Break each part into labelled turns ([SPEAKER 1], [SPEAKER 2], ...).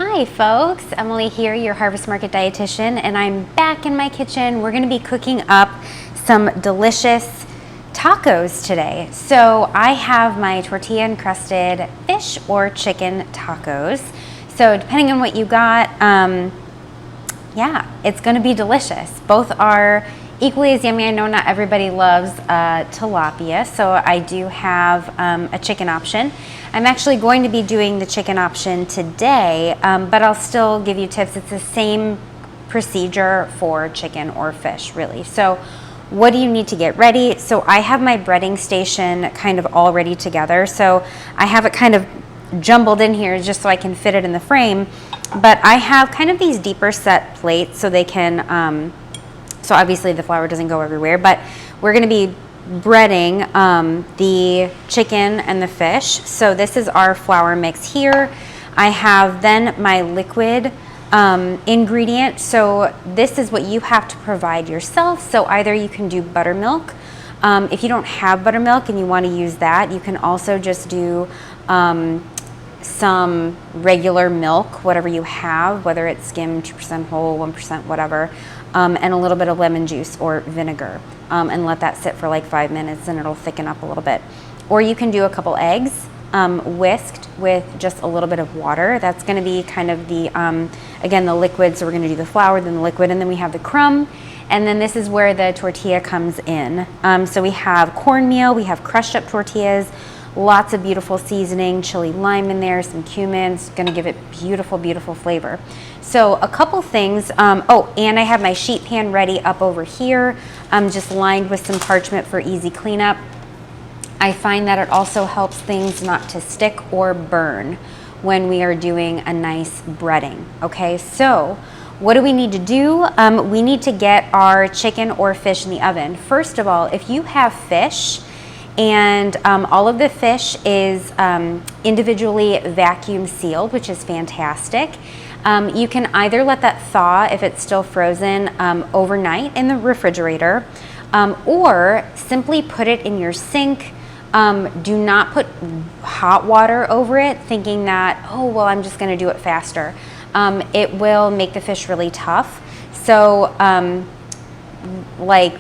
[SPEAKER 1] Hi folks, Emily here, your Harvest Market dietitian, and I'm back in my kitchen. We're going to be cooking up some delicious tacos today. So I have my tortilla-crusted fish or chicken tacos. So depending on what you got, yeah, it's going to be delicious. Both are equally as yummy. I know not everybody loves tilapia, so I do have a chicken option. I'm actually going to be doing the chicken option today, but I'll still give you tips. It's the same procedure for chicken or fish, really. So what do you need to get ready? So I have my breading station kind of all ready together. So I have it kind of jumbled in here just so I can fit it in the frame. But I have kind of these deeper set plates so they can, so obviously the flour doesn't go everywhere, but we're gonna be breading the chicken and the fish. So this is our flour mix here. I have then my liquid ingredient. So this is what you have to provide yourself. So either you can do buttermilk. If you don't have buttermilk and you want to use that, you can also just do some regular milk, whatever you have, whether it's skim, 2% whole, 1%, whatever, and a little bit of lemon juice or vinegar, and let that sit for like 5 minutes and it'll thicken up a little bit. Or you can do a couple eggs whisked with just a little bit of water. That's going to be kind of the, again, the liquid. So we're going to do the flour, then the liquid, and then we have the crumb. And then this is where the tortilla comes in. So we have cornmeal, we have crushed up tortillas, lots of beautiful seasoning, chili lime in there, some cumin. It's gonna give it beautiful, beautiful flavor. So a couple things, oh, and I have my sheet pan ready up over here, just lined with some parchment for easy cleanup. I find that it also helps things not to stick or burn when we are doing a nice breading, okay? So what do we need to do? We need to get our chicken or fish in the oven. First of all, if you have fish, and all of the fish is individually vacuum sealed, which is fantastic. You can either let that thaw if it's still frozen overnight in the refrigerator, or simply put it in your sink. Do not put hot water over it thinking that, oh, well, I'm just gonna do it faster. It will make the fish really tough. So like,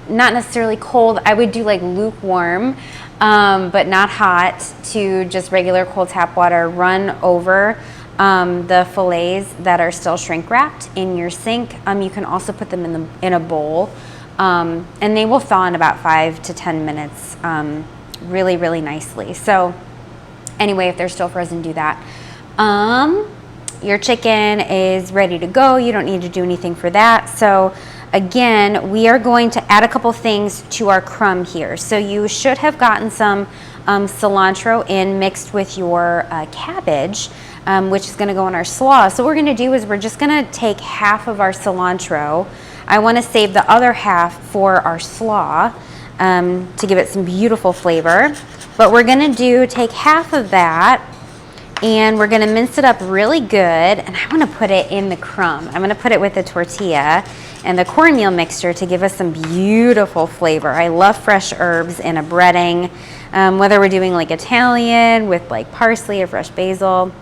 [SPEAKER 1] not necessarily cold. I would do like lukewarm, but not hot, to just regular cold tap water. Run over the fillets that are still shrink wrapped in your sink. You can also put them in a bowl, and they will thaw in about 5 to 10 minutes really, really nicely. So anyway, if they're still frozen, do that. Your chicken is ready to go. You don't need to do anything for that. So again, we are going to add a couple things to our crumb here. So you should have gotten some cilantro in mixed with your cabbage, which is gonna go in our slaw. So what we're gonna do is we're just gonna take half of our cilantro. I wanna save the other half for our slaw to give it some beautiful flavor. But we're gonna take half of that, and we're gonna mince it up really good, and I wanna put it in the crumb. I'm gonna put it with the tortilla and the cornmeal mixture to give us some beautiful flavor. I love fresh herbs in a breading, whether we're doing like Italian with like parsley or fresh basil,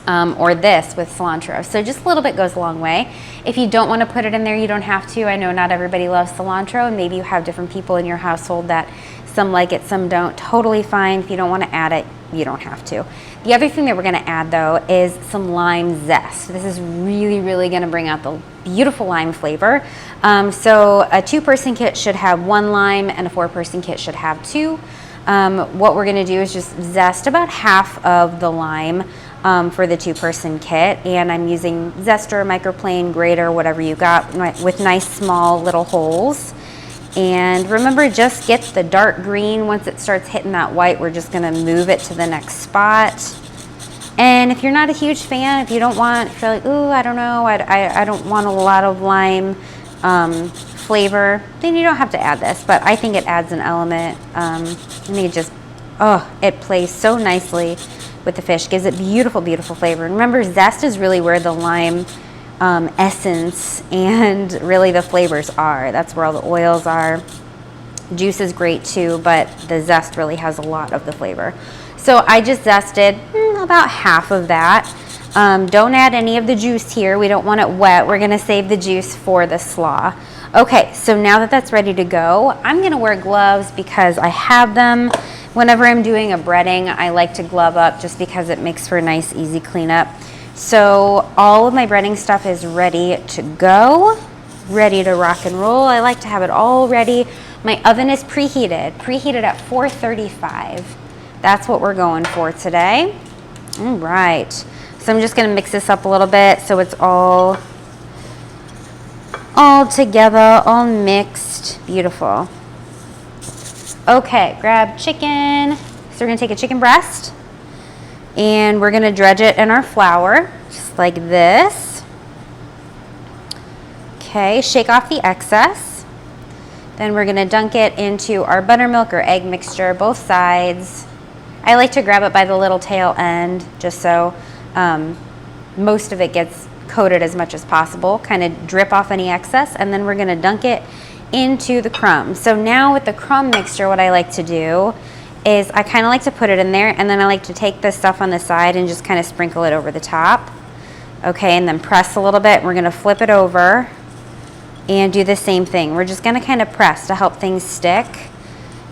[SPEAKER 1] or this with cilantro. So just a little bit goes a long way. If you don't want to put it in there, you don't have to. I know not everybody loves cilantro, and maybe you have different people in your household that some like it, some don't. Totally fine. If you don't want to add it, you don't have to. The other thing that we're going to add though is some lime zest. This is really, really going to bring out the beautiful lime flavor. So a 2-person kit should have 1 lime, and a 4-person kit should have 2. What we're going to do is just zest about half of the lime for the 2-person kit, and I'm using zester, microplane, grater, whatever you got, with nice small little holes. And remember, just get the dark green. Once it starts hitting that white, we're just gonna move it to the next spot. And if you're not a huge fan, if you don't want, if you're like, ooh, I don't know, I don't want a lot of lime flavor, then you don't have to add this, but I think it adds an element. I think it just, oh, it plays so nicely with the fish, gives it beautiful, beautiful flavor. And remember, zest is really where the lime essence and really the flavors are. That's where all the oils are. Juice is great too, but the zest really has a lot of the flavor. So I just zested about half of that. Don't add any of the juice here. We don't want it wet. We're gonna save the juice for the slaw. Okay, so now that that's ready to go, I'm gonna wear gloves because I have them. Whenever I'm doing a breading, I like to glove up just because it makes for a nice, easy cleanup. So all of my breading stuff is ready to go, ready to rock and roll. I like to have it all ready. My oven is preheated at 435. That's what we're going for today. All right, so I'm just gonna mix this up a little bit so it's all together, all mixed. Beautiful. Okay, grab chicken. So we're gonna take a chicken breast and we're gonna dredge it in our flour, just like this. Okay, shake off the excess. Then we're gonna dunk it into our buttermilk or egg mixture, both sides. I like to grab it by the little tail end, just so most of it gets coated as much as possible, kind of drip off any excess, and then we're gonna dunk it into the crumb. So now with the crumb mixture, what I like to do is I kind of like to put it in there, and then I like to take the stuff on the side and just kind of sprinkle it over the top. Okay, and then press a little bit. We're gonna flip it over and do the same thing. We're just gonna kind of press to help things stick.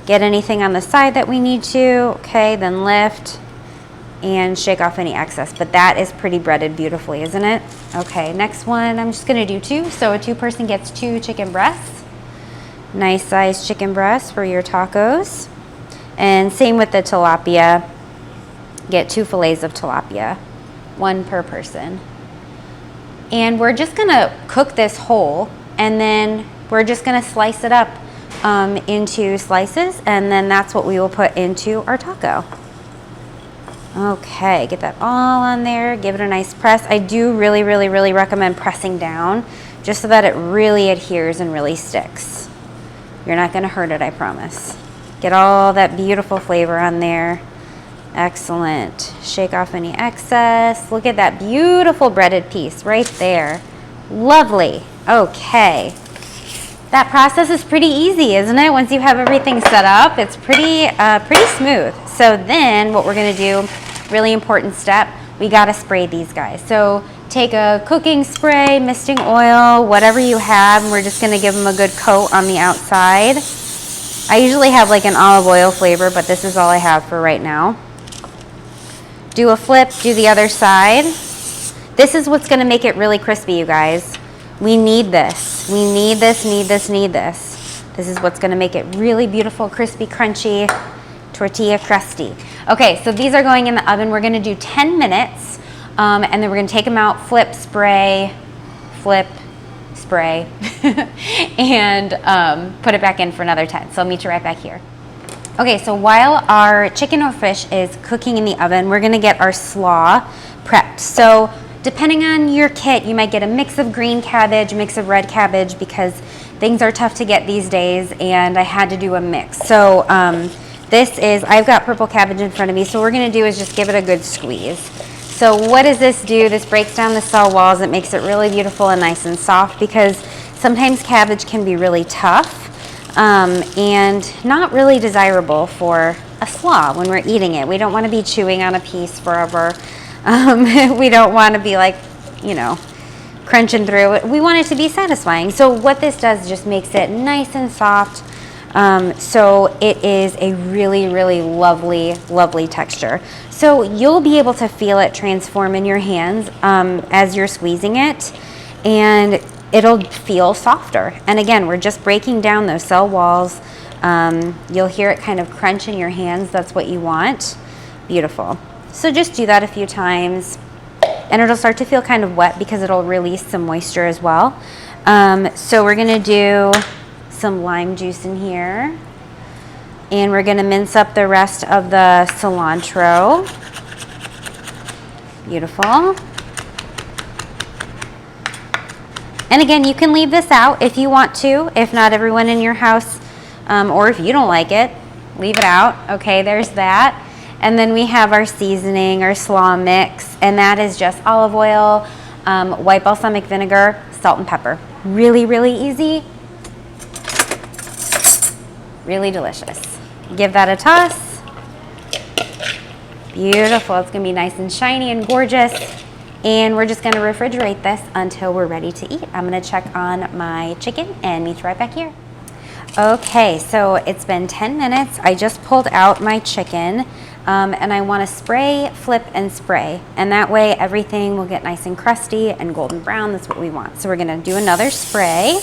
[SPEAKER 1] Get anything on the side that we need to. Okay, then lift and shake off any excess. But that is pretty breaded beautifully, isn't it? Okay, next one, I'm just gonna do 2. So a 2-person gets 2 chicken breasts. Nice sized chicken breasts for your tacos. And same with the tilapia. Get 2 fillets of tilapia, 1 per person. And we're just gonna cook this whole, and then we're just gonna slice it up into slices, and then that's what we will put into our taco. Okay, get that all on there, give it a nice press. I do really recommend pressing down just so that it really adheres and really sticks. You're not gonna hurt it, I promise. Get all that beautiful flavor on there. Excellent. Shake off any excess. Look at that beautiful breaded piece right there. Lovely. Okay. That process is pretty easy, isn't it? Once you have everything set up, it's pretty smooth. So then what we're gonna do, really important step, we gotta spray these guys. So take a cooking spray, misting oil, whatever you have, and we're just gonna give them a good coat on the outside. I usually have like an olive oil flavor, but this is all I have for right now. Do a flip, do the other side. This is what's gonna make it really crispy, you guys. We need this. We need this, need this, need this. This is what's gonna make it really beautiful, crispy, crunchy, tortilla crusty. Okay, so these are going in the oven. We're gonna do 10 minutes, and then we're gonna take them out, flip, spray, and put it back in for another 10. So I'll meet you right back here. Okay, so while our chicken or fish is cooking in the oven, we're gonna get our slaw prepped. So depending on your kit, you might get a mix of green cabbage, mix of red cabbage, because things are tough to get these days, and I had to do a mix. So I've got purple cabbage in front of me, so what we're gonna do is just give it a good squeeze. So what does this do? This breaks down the cell walls. It makes it really beautiful and nice and soft, because sometimes cabbage can be really tough and not really desirable for a slaw when we're eating it. We don't wanna be chewing on a piece forever. We don't wanna be like, you know, crunching through it. We want it to be satisfying. So what this does just makes it nice and soft. So it is a really lovely texture. So you'll be able to feel it transform in your hands as you're squeezing it, and it'll feel softer. And again, we're just breaking down those cell walls. You'll hear it kind of crunch in your hands. That's what you want. Beautiful. So just do that a few times, and it'll start to feel kind of wet because it'll release some moisture as well. So we're gonna do some lime juice in here, and we're gonna mince up the rest of the cilantro. Beautiful. And again, you can leave this out if you want to, if not everyone in your house, or if you don't like it, leave it out. Okay, there's that. And then we have our seasoning, our slaw mix, and that is just olive oil, white balsamic vinegar, salt and pepper. Really easy. Really delicious. Give that a toss. Beautiful. It's gonna be nice and shiny and gorgeous. And we're just gonna refrigerate this until we're ready to eat. I'm gonna check on my chicken and meet you right back here. Okay, so it's been 10 minutes. I just pulled out my chicken and I wanna spray, flip, and spray. And that way everything will get nice and crusty and golden brown. That's what we want. So we're gonna do another spray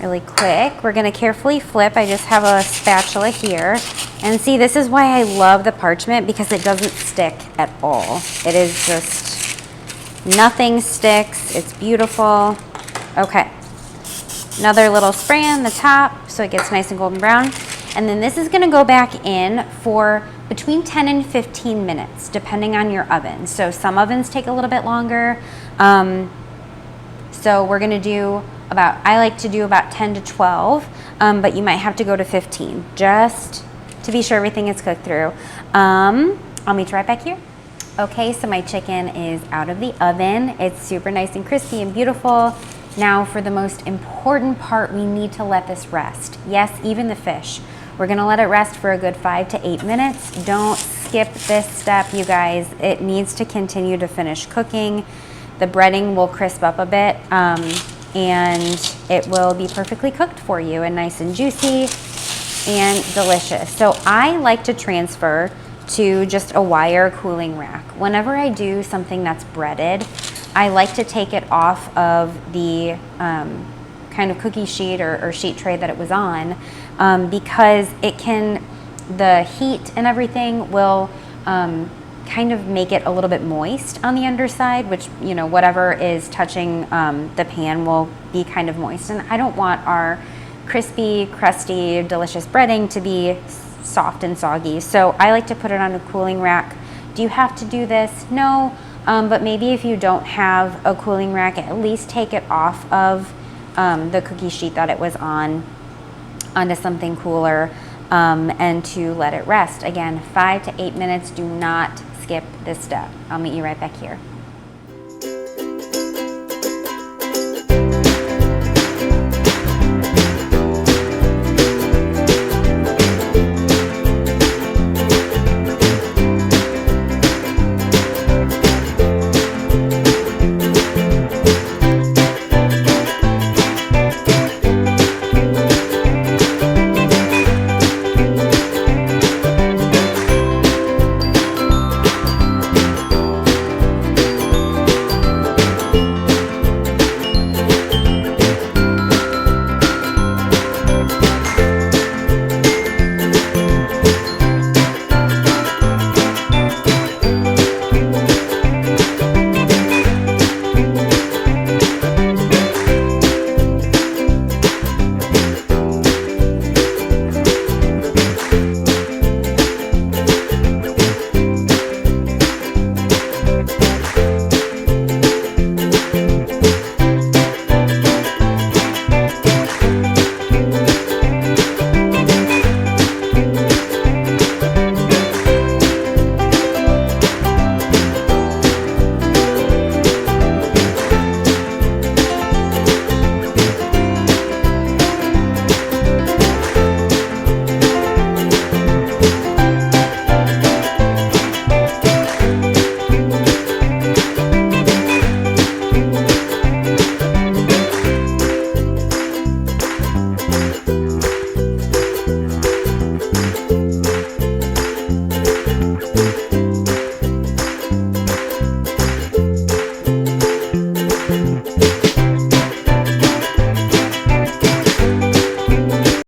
[SPEAKER 1] really quick. We're gonna carefully flip. I just have a spatula here. And see, this is why I love the parchment, because it doesn't stick at all. It is just, nothing sticks. It's beautiful. Okay. Another little spray on the top so it gets nice and golden brown. And then this is gonna go back in for between 10 and 15 minutes, depending on your oven. So some ovens take a little bit longer. So we're gonna do I like to do about 10 to 12, but you might have to go to 15, just to be sure everything is cooked through. I'll meet you right back here. Okay, so my chicken is out of the oven. It's super nice and crispy and beautiful. Now for the most important part, we need to let this rest. Yes, even the fish. We're gonna let it rest for a good 5 to 8 minutes. Don't skip this step, you guys. It needs to continue to finish cooking. The breading will crisp up a bit and it will be perfectly cooked for you and nice and juicy and delicious. So I like to transfer to just a wire cooling rack. Whenever I do something that's breaded, I like to take it off of the kind of cookie sheet or sheet tray that it was on because the heat and everything will kind of make it a little bit moist on the underside, which, you know, whatever is touching the pan will be kind of moist. And I don't want our crispy, crusty, delicious breading to be soft and soggy. So I like to put it on a cooling rack. Do you have to do this? No, but maybe if you don't have a cooling rack, at least take it off of the cookie sheet that it was on onto something cooler and to let it rest. Again, 5 to 8 minutes. Do not skip this step. I'll meet you right back here.